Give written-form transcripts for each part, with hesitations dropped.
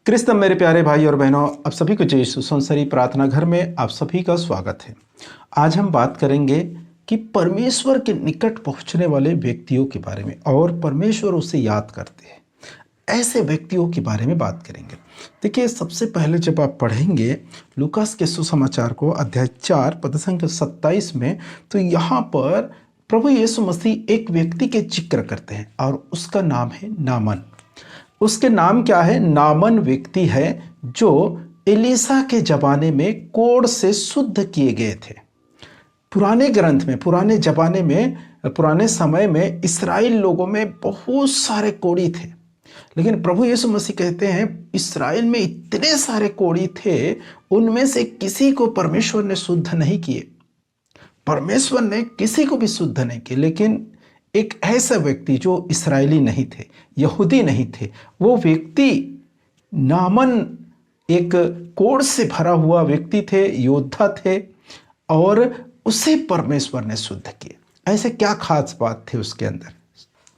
क्रिस्तम मेरे प्यारे भाई और बहनों, आप सभी को जय यीशु संसारी प्रार्थना घर में आप सभी का स्वागत है। आज हम बात करेंगे कि परमेश्वर के निकट पहुंचने वाले व्यक्तियों के बारे में और परमेश्वर उसे याद करते हैं ऐसे व्यक्तियों के बारे में बात करेंगे। देखिए, सबसे पहले जब आप पढ़ेंगे लूकास के सुसमाचार को अध्याय 4 पद संख्या 27 में, तो यहाँ पर प्रभु यीशु मसीह एक व्यक्ति के जिक्र करते हैं और उसका नाम है नामन। उसके नाम क्या है? नामन व्यक्ति है जो एलीसा के जमाने में कोढ़ से शुद्ध किए गए थे। पुराने ग्रंथ में, पुराने जमाने में, पुराने समय में इस्राएल लोगों में बहुत सारे कोढ़ी थे, लेकिन प्रभु यीशु मसीह कहते हैं इस्राएल में इतने सारे कोढ़ी थे, उनमें से किसी को परमेश्वर ने शुद्ध नहीं किए। परमेश्वर ने किसी को भी शुद्ध नहीं किए, लेकिन एक ऐसा व्यक्ति जो इस्राएली नहीं थे, यहूदी नहीं थे, वो व्यक्ति नामन एक कोढ़ से भरा हुआ व्यक्ति थे, योद्धा थे, और उसे परमेश्वर ने शुद्ध किया। ऐसे क्या खास बात थी उसके अंदर?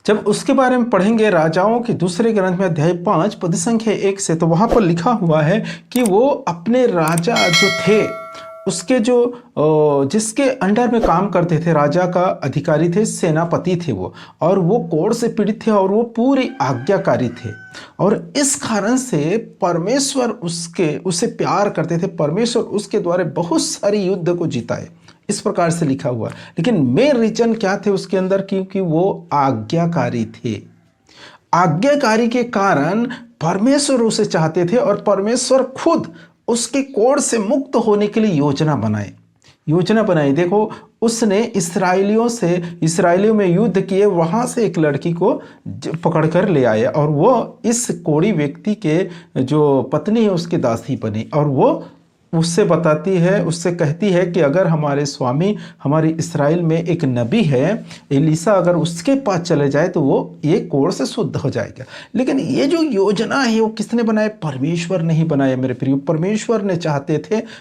जब उसके बारे में पढ़ेंगे राजाओं के दूसरे ग्रंथ में अध्याय 5 पद संख्या 1 से, तो वहाँ पर लिखा हुआ है कि वो अपने राजा जो थे उसके जो जिसके अंडर में काम करते थे, राजा का अधिकारी थे, सेनापति थे वो, और वो कोढ़ से पीड़ित थे और वो पूरी आज्ञाकारी थे, और इस कारण से परमेश्वर उसे प्यार करते थे। परमेश्वर उसके द्वारा बहुत सारी युद्ध को जिताए, इस प्रकार से लिखा हुआ। लेकिन मेन रीजन क्या थे उसके अंदर? क्योंकि वो आज्ञाकारी थे। आज्ञाकारी के कारण परमेश्वर उसे चाहते थे और परमेश्वर खुद उसके कोढ़ से मुक्त होने के लिए योजना बनाई। देखो, उसने इस्राएलियों में युद्ध किए, वहां से एक लड़की को पकड़ कर ले आए और वो इस कोढ़ी व्यक्ति के जो पत्नी है उसकी दासी बनी, और वो उससे कहती है कि अगर हमारे स्वामी, हमारे इस्राएल में एक नबी है एलीसा, अगर उसके पास चले जाए तो वो ये कोढ़ से शुद्ध हो जाएगा। लेकिन ये जो योजना है वो किसने बनाया? परमेश्वर ने ही बनाया मेरे प्रिय।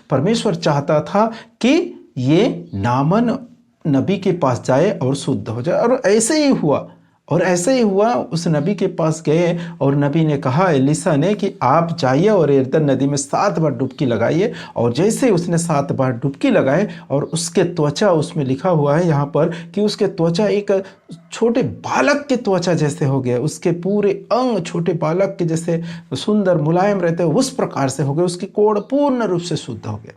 परमेश्वर चाहता था कि ये नामन नबी के पास जाए और शुद्ध हो जाए, और ऐसे ही हुआ। उस नबी के पास गए और नबी ने कहा एलीसा ने कि आप जाइए और यरदन नदी में 7 बार डुबकी लगाइए। और जैसे उसने 7 बार डुबकी लगाए और उसके त्वचा, उसमें लिखा हुआ है यहाँ पर कि उसके त्वचा एक छोटे बालक के त्वचा जैसे हो गया, उसके पूरे अंग छोटे बालक के जैसे सुंदर मुलायम रहते हैं, उस प्रकार से हो गए। उसकी कोढ़ पूर्ण रूप से शुद्ध हो गया।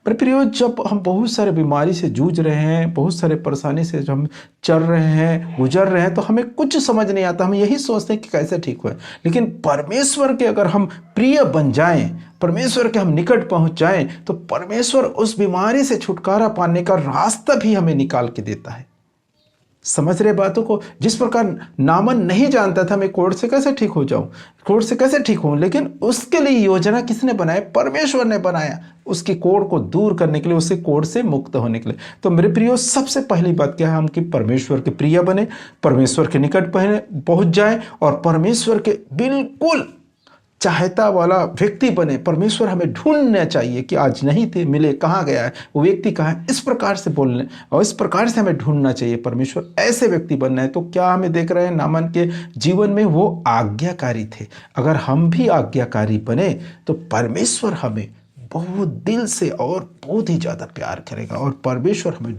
पर प्रियो, जब हम बहुत सारे बीमारी से जूझ रहे हैं, बहुत सारे परेशानी से हम चल रहे हैं, गुजर रहे हैं, तो हमें कुछ समझ नहीं आता। हम यही सोचते हैं कि कैसे ठीक हुए। लेकिन परमेश्वर के अगर हम प्रिय बन जाएं, परमेश्वर के हम निकट पहुंच जाएं, तो परमेश्वर उस बीमारी से छुटकारा पाने का रास्ता भी हमें निकाल के देता है। समझ रहे बातों को? जिस प्रकार नामन नहीं जानता था मैं कोढ़ से कैसे ठीक हो जाऊं, कोढ़ से कैसे ठीक हूं, लेकिन उसके लिए योजना किसने बनाया? परमेश्वर ने बनाया, उसकी कोढ़ को दूर करने के लिए, उससे कोढ़ से मुक्त होने के लिए। तो मेरे प्रियो, सबसे पहली बात क्या है? हम कि परमेश्वर के प्रिय बने, परमेश्वर के निकट पहुंच जाए और परमेश्वर के बिल्कुल चाहता वाला व्यक्ति बने। परमेश्वर हमें ढूंढना चाहिए कि आज नहीं थे, मिले, कहाँ गया है वो व्यक्ति, कहाँ है, इस प्रकार से बोलने और इस प्रकार से हमें ढूंढना चाहिए। परमेश्वर ऐसे व्यक्ति बनना है। तो क्या हमें देख रहे हैं नामन के जीवन में? वो आज्ञाकारी थे। अगर हम भी आज्ञाकारी बने तो परमेश्वर हमें बहुत दिल से और बहुत ही ज़्यादा प्यार करेगा, और परमेश्वर हमें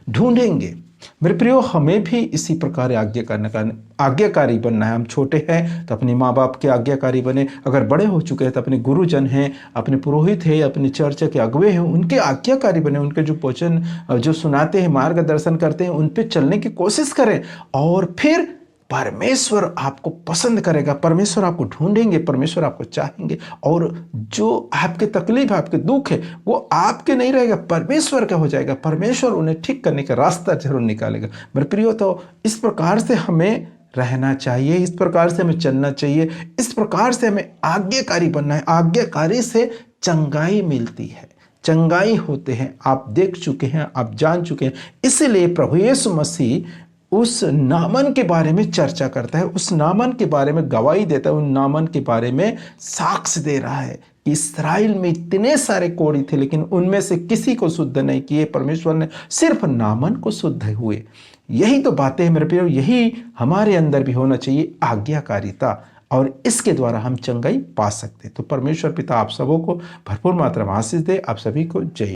ढूंढेंगे। मेरे प्रियो, हमें भी इसी प्रकार आज्ञाकारी बनना है। हम छोटे हैं तो अपने माँ बाप के आज्ञाकारी बने, अगर बड़े हो चुके हैं तो अपने गुरुजन हैं, अपने पुरोहित हैं, अपने चर्च के अगुवे हैं, उनके आज्ञाकारी बने। उनके जो वचन जो सुनाते हैं, मार्गदर्शन करते हैं, उन पे चलने की कोशिश करें, और फिर परमेश्वर आपको पसंद करेगा, परमेश्वर आपको ढूंढेंगे, परमेश्वर आपको चाहेंगे, और जो आपके तकलीफ है, आपके दुख है, वो आपके नहीं रहेगा, परमेश्वर का हो जाएगा। परमेश्वर उन्हें ठीक करने का रास्ता जरूर निकालेगा। मेरे प्रियो, तो इस प्रकार से हमें रहना चाहिए, इस प्रकार से हमें चलना चाहिए, इस प्रकार से हमें आज्ञाकारी बनना है। आज्ञाकारी से चंगाई मिलती है, चंगाई होते हैं। आप देख चुके हैं, आप जान चुके हैं। इसीलिए प्रभु यीशु मसीह उस नामन के बारे में चर्चा करता है, उस नामन के बारे में गवाही देता है, उन नामन के बारे में साक्ष्य दे रहा है कि इस्राएल में इतने सारे कोढ़ी थे, लेकिन उनमें से किसी को शुद्ध नहीं किए। परमेश्वर ने सिर्फ नामन को शुद्ध हुए। यही तो बातें हैं मेरे प्रियो, यही हमारे अंदर भी होना चाहिए। आज्ञाकारिता, और इसके द्वारा हम चंगाई पा सकते हैं। तो परमेश्वर पिता आप सबों को भरपूर मात्रा में आशीष दे। आप सभी को जय।